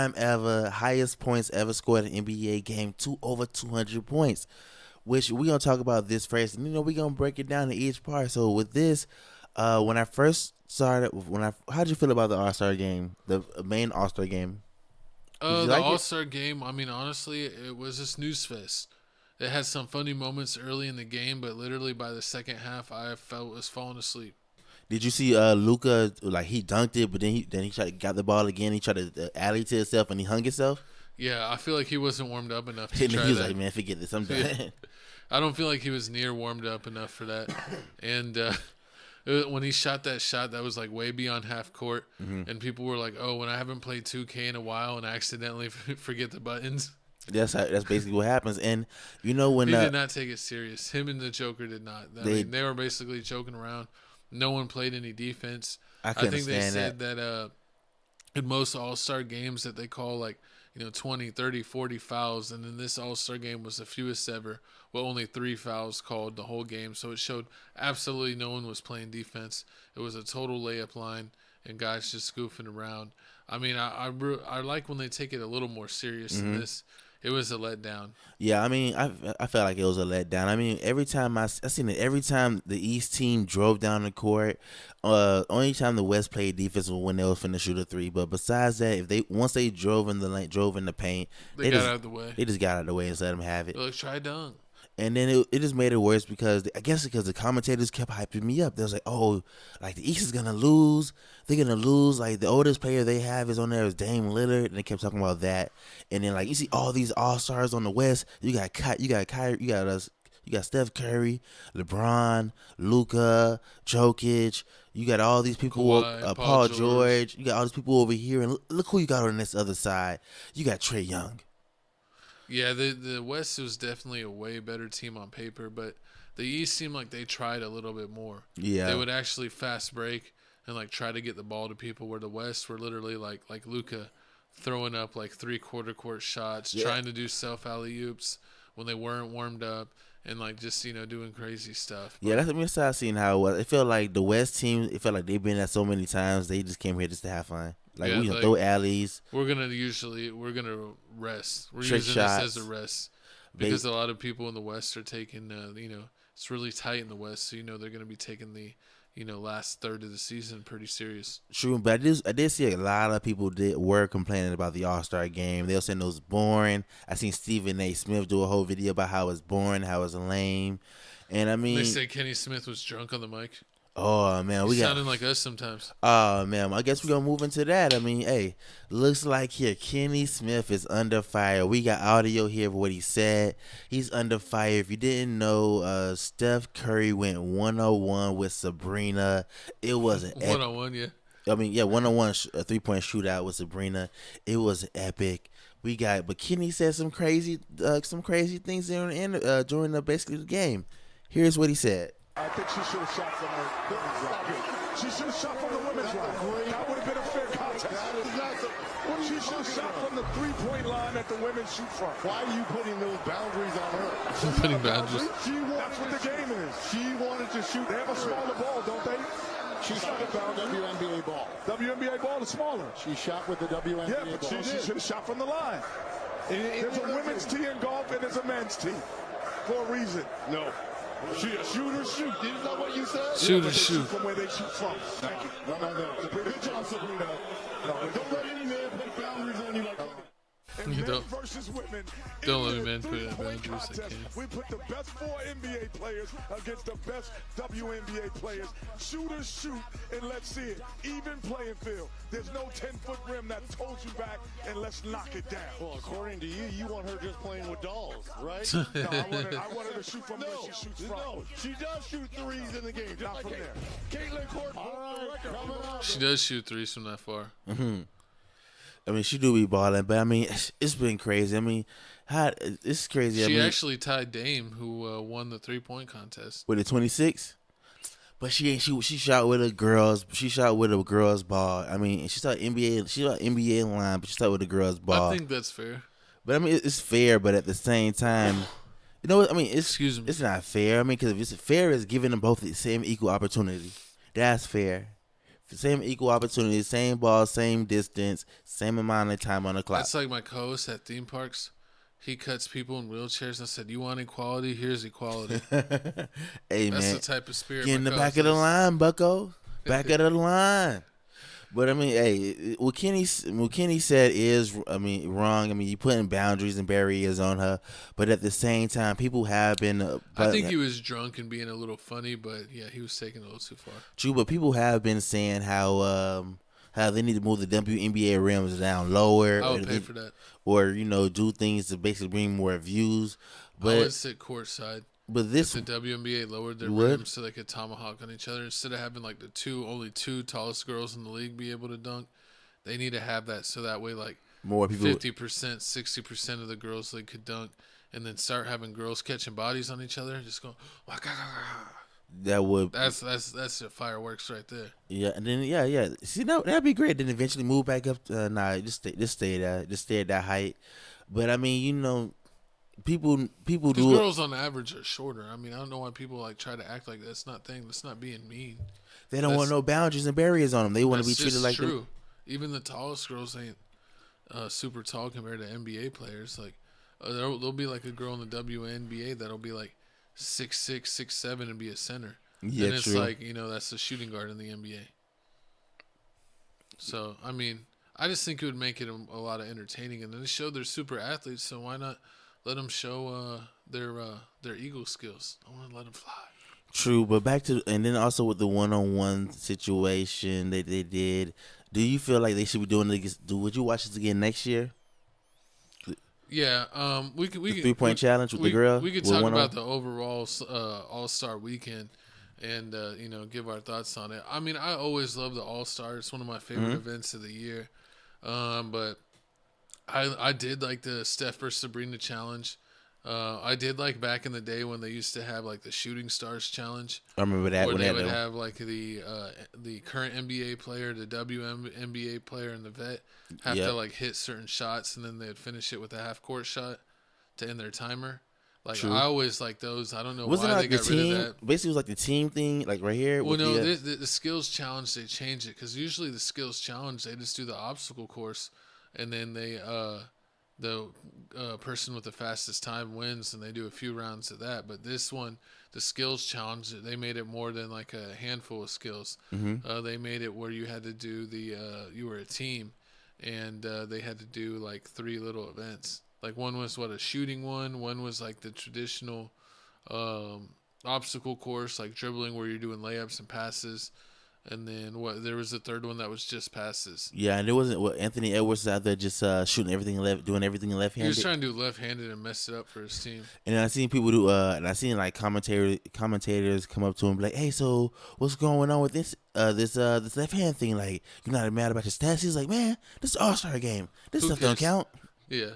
time ever, highest points ever scored in an NBA game, over 200 points. Which we gonna talk about this first, and we gonna break it down to each part. So with this, when I first started, how'd you feel about the All Star game, the main All Star game? Did you The like All it? Star game, I mean, honestly, it was a snooze fest. It had some funny moments early in the game, but literally by the second half, I felt was falling asleep. Did you see Luca, like he dunked it, but then he tried to got the ball again. He tried to alley to himself and he hung himself. Yeah, I feel like he wasn't warmed up enough to And try he was that. like, "Man, forget this. I'm Yeah, done." I don't feel like he was near warmed up enough for that. And when he shot that shot, that was like way beyond half court, and people were like, "Oh, when I haven't played 2K in a while and I accidentally forget the buttons." That's basically what happens. And when He did not take it serious. Him and the Joker did not. I they, mean, they were basically joking around. No one played any defense. I I couldn't think they stand said that. that in most All-Star games that they call like 20, 30, 40 fouls, and then this All-Star game was the fewest ever, with only 3 fouls called the whole game. So it showed absolutely no one was playing defense. It was a total layup line and guys just goofing around. I mean, I like when they take it a little more serious than this. It was a letdown. Yeah, I mean, I felt like it was a letdown. I mean, every time I seen it, every time the East team drove down the court, only time the West played defense was when they was finna shoot a three. But besides that, if they once they drove in the lane, drove in the paint, They got out of the way. they just got out of the way and let them have it. They're like, try dunk. And then it just made it worse because I guess because the commentators kept hyping me up. They was like, "Oh, like the East is gonna lose. They're gonna lose. Like the oldest player they have is on there is Dame Lillard." And they kept talking about that. And then like you see all these All Stars on the West. You got Kyrie, you got us. You got Steph Curry, LeBron, Luka, Jokic. You got all these people, Kawhi, Paul Paul George. George. You got all these people over here, and look who you got on this other side. You got Trey Young. Yeah, the West was definitely a way better team on paper, but the East seemed like they tried a little bit more. Yeah. They would actually fast break and like try to get the ball to people, where the West were literally like Luka throwing up like 3/4 court shots, Yeah. trying to do self alley oops when they weren't warmed up, and like just doing crazy stuff. Yeah, that's what we started seeing how it was. It felt like the West team. It felt like they've been there so many times. They just came here just to have fun. Like Yeah, we gonna like, throw alleys, We're gonna rest. We're trick using this shots. as a rest because a lot of people in the West are taking. It's really tight in the West, so they're gonna be taking the last third of the season pretty serious. True, but I did see a lot of people were complaining about the All Star game. They were saying it was boring. I seen Stephen A. Smith do a whole video about how it's boring, how it's lame, and I They mean, say Kenny Smith was drunk on the mic. oh man, we He's got. sounding like us sometimes. Oh man, I guess we're gonna move into that. I mean, hey, looks like here Kenny Smith is under fire. We got audio here of what he said. He's under fire. If you didn't know, Steph Curry went 101 with Sabrina. It was an 1-on-1, yeah. I mean, yeah, 101 a 3-point shootout with Sabrina. It was epic. But Kenny said some crazy things during basically the game. Here's what he said. I think she should have shot from the women's line. She should have shot from the women's line. That would have been a fair contest. She should have shot from the three-point line that the women shoot from. Why are you putting those boundaries on her? Putting boundaries. That's what the game is. She wanted to shoot. They have a smaller ball, don't they? She shot with the WNBA ball. WNBA ball is smaller. She shot with the WNBA Yeah, but ball. she should have shot from the line. There's a women's tee in golf and there's a men's tee for a reason. No. Shoot or shoot. Is that what you said? Shoot But or they shoot. from where they shoot from. Thank you. No. Good job, Sabrina. No, don't let any man put boundaries on you like that. And You men don't- versus women. don't in let the men put three-point boundaries like contest, that. We put the best 4 NBA players against the best WNBA players. Shooters shoot, and let's see it. Even playing field. There's no 10-foot rim that holds you back, and let's knock it down. Well, according to you, you want her just playing with dolls, right? No, I want her to shoot from where she shoots from. No, she does shoot threes in the game. Just Not like from there. Caitlin Court. All right, coming up. She does shoot threes from that far. I mean, she do be balling, but I mean, it's been crazy. I mean, it's crazy. She I mean, actually tied Dame, who won the 3-point contest. with a 26, but she shot with a girls. She shot with a girls ball. I mean, she shot NBA line, but she shot with a girls ball. I think that's fair. But I mean, it's fair, but at the same time, you know what? I mean, Excuse me. it's not fair. I mean, because if it's fair, is giving them both the same equal opportunity. That's fair. Same equal opportunity, same ball, same distance, same amount of time on the clock. That's like my co-host at theme parks. He cuts people in wheelchairs and said, "You want equality? Here's equality." Hey, That's man. the type of spirit. Get in my the back of the co-host is. line, Bucko. Back of the line. But I mean, hey, what Kenny said is, I mean, wrong. I mean, you putting boundaries and barriers on her, but at the same time, people have been. I think he was drunk and being a little funny, but yeah, he was taking it a little too far. True, but people have been saying how they need to move the WNBA rims down lower. I would pay for that. Or do things to basically bring more views. But I would sit courtside. But this if the WNBA lowered their would? rims so they could tomahawk on each other instead of having like only two tallest girls in the league be able to dunk, they need to have that so that way like more people 50%, 60% of the girls league could dunk, and then start having girls catching bodies on each other and just go waka. That would that's the fireworks right there. Yeah, and then yeah. See, that'd be great. Then eventually move back up. Just stay at that height. But I mean, people do. Girls on average are shorter. I mean, I don't know why people like try to act like that's not thing. That's not being mean. They don't want no boundaries and barriers on them. They want to be That's treated just like true. them. Even the tallest girls ain't super tall compared to NBA players. Like there'll be like a girl in the WNBA that'll be like 6'6", 6'7", and be a center. Yeah, and it's true. like that's the shooting guard in the NBA. So I mean, I just think it would make it a lot of entertaining, and then they show they're super athletes. So why not let them show their eagle skills? I want to let them fly. True, but back to and then also with the one-on-one situation that they did. Do you feel like they should be doing this? Would you watch this again next year? Yeah, we could 3-point challenge with the girl. We could talk about the overall All-Star weekend, and give our thoughts on it. I mean, I always love the All-Star. It's one of my favorite events of the year. But I did like the Steph versus Sabrina challenge. I did like back in the day when they used to have like the Shooting Stars challenge. I remember that. Where they would have like the current NBA player, the WNBA player, and the vet have to like hit certain shots, and then they'd finish it with a half court shot to end their timer. Like True. I always like those. I don't know Wasn't why like they got the team, rid of that. Basically, it was like the team thing, like right here. Well, no, the skills challenge they changed it because usually the skills challenge they just do the obstacle course, and then they the person with the fastest time wins, and they do a few rounds of that. But this one, the skills challenge, they made it more than like a handful of skills. They made it where you had to do you were a team, and they had to do like 3 little events. Like one was a shooting one was like the traditional obstacle course, like dribbling where you're doing layups and passes. And then there was the third one that was just passes. Yeah, and it wasn't Anthony Edwards out there just shooting everything doing everything left-handed. He was trying to do left-handed and mess it up for his team. And I seen people do, and I seen like commentators come up to him like, "Hey, so what's going on with this left-hand thing? Like, you're not mad about your stats?" He's like, "Man, this is an All-Star game. This Who stuff don't cares?" count." Yeah,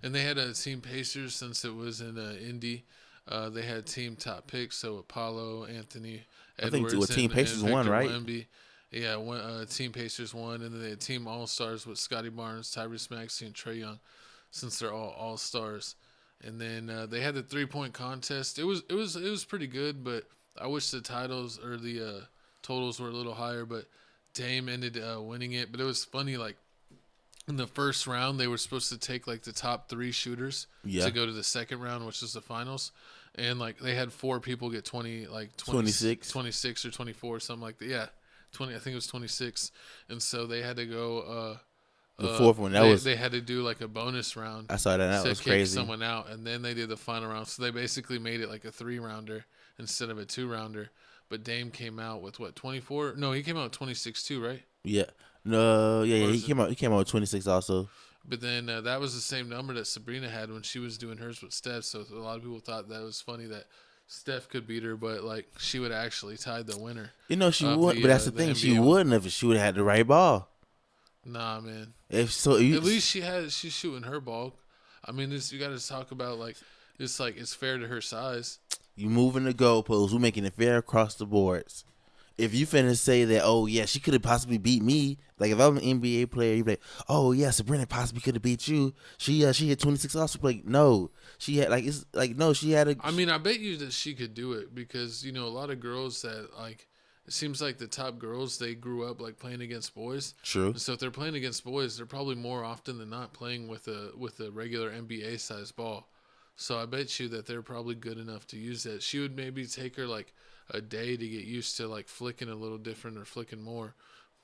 and they had a team Pacers since it was in Indy. They had team top picks, so Apollo, Anthony Edwards, I think Team Pacers and won, Victor right? Wemby. Yeah, Team Pacers won, and then they had Team All Stars with Scotty Barnes, Tyrese Maxey, and Trae Young, since they're all stars. And then they had the 3-point contest. It was pretty good, but I wish the titles or the totals were a little higher. But Dame ended winning it. But it was funny, like in the first round, they were supposed to take like the top 3 shooters to go to the second round, which is the finals. And like they had 4 people get 26 or 24, something like that. Yeah, 20. I think it was 26. And so they had to go. The fourth one they had to do like a bonus round. I saw that. That was crazy. Kick someone out, and then they did the final round. So they basically made it like a 3-rounder instead of a 2-rounder. But Dame came out with 24? No, he came out with 26 too, right? Yeah. No. Yeah. He came out with 26 also. But then that was the same number that Sabrina had when she was doing hers with Steph. So a lot of people thought that was funny that Steph could beat her, but like she would actually tied the winner. She would, but that's the thing. She wouldn't if she would have had the right ball. Nah, man. At least she's shooting her ball. I mean, you got to talk about like it's fair to her size. You moving the goalposts. We're making it fair across the boards. If you finna say that, oh yeah, she could have possibly beat me. Like if I'm an NBA player, you'd be like, oh yeah, Sabrina possibly could have beat you. She had 26 also. Like no, she had like it's like no, she had a. I mean, I bet you that she could do it because a lot of girls that like it seems like the top girls, they grew up like playing against boys. True. And so if they're playing against boys, they're probably more often than not playing with a regular NBA size ball. So I bet you that they're probably good enough to use that. She would maybe take her like a day to get used to like flicking a little different or flicking more.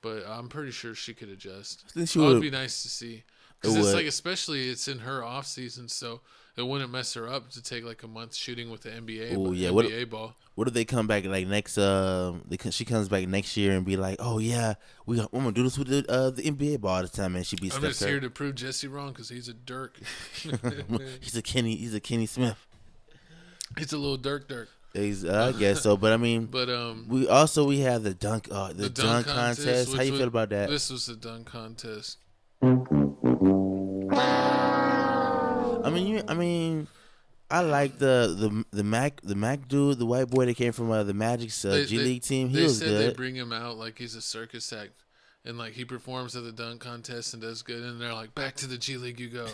But I'm pretty sure she could adjust. I think she It would would. be nice to see. It Because it's would. like, especially it's in her off season, so it wouldn't mess her up to take like a month shooting with the NBA, Ooh, yeah. NBA ball. What if they come back like next? She comes back next year and be like, "Oh yeah, I'm gonna do this with the NBA ball this time," and she beats I'm Steph just Curry. here to prove Jesse wrong because he's a Dirk. He's a Kenny Smith. He's a little Dirk. I guess so, but I mean, But we have the dunk contest. How you feel about that? This was the dunk contest. I mean, I like the Mac dude, the white boy that came from the Magic's G League team. He was good. good. They bring him out like he's a circus act, and like he performs at the dunk contest and does good, and they're like, "Back to the G League you go."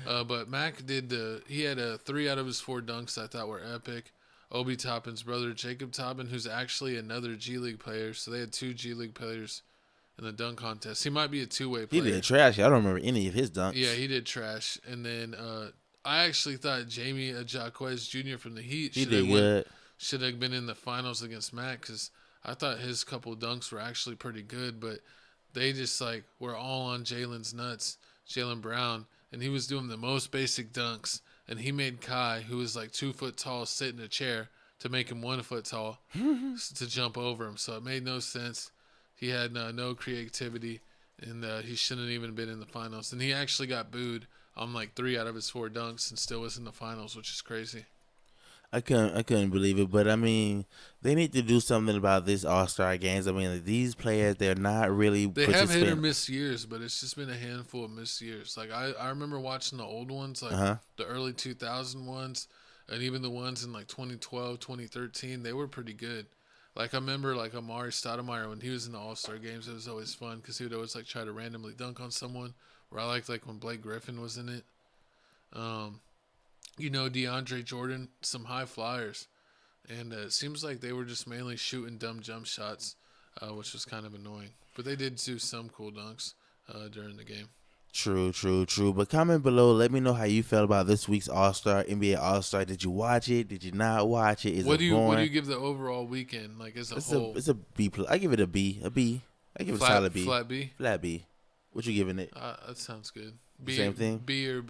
But Mac he had 3 out of his 4 dunks I thought were epic. Obi Toppin's brother, Jacob Toppin, who's actually another G League player, so they had 2 G League players in the dunk contest. He might be a 2-way player. He did trash. I don't remember any of his dunks. Yeah, he did trash. And then I actually thought Jamie Jaquez Jr. from the Heat should have been in the finals against Mac, because I thought his couple dunks were actually pretty good, but they just like were all on Jalen's nuts, Jalen Brown, and he was doing the most basic dunks, and he made Kai, who was like 2 foot tall, sit in a chair to make him 1 foot tall to jump over him. So it made no sense. He had no creativity, and he shouldn't even been in the finals. And he actually got booed on like 3 out of his 4 dunks and still was in the finals, which is crazy. I couldn't believe it, but I mean, they need to do something about this All-Star games. I mean, like, these players, they're not really. They have hit or miss years, but it's just been a handful of missed years. Like I remember watching the old ones, like the early 2000 ones, and even the ones in like 2012, 2013. They were pretty good. Like I remember like Amari Stoudemire when he was in the All-Star games. It was always fun because he would always like try to randomly dunk on someone. Or I liked like when Blake Griffin was in it. DeAndre Jordan, some high flyers. And it seems like they were just mainly shooting dumb jump shots, which was kind of annoying. But they did do some cool dunks during the game. True. But comment below. Let me know how you felt about this week's All-Star, NBA All-Star. Did you watch it? Did you not watch it? What do you give the overall weekend, like as a whole? It's a B+. I give it a B. I give it a solid B. Flat B? Flat B. What you giving it? That sounds good. Same thing? B or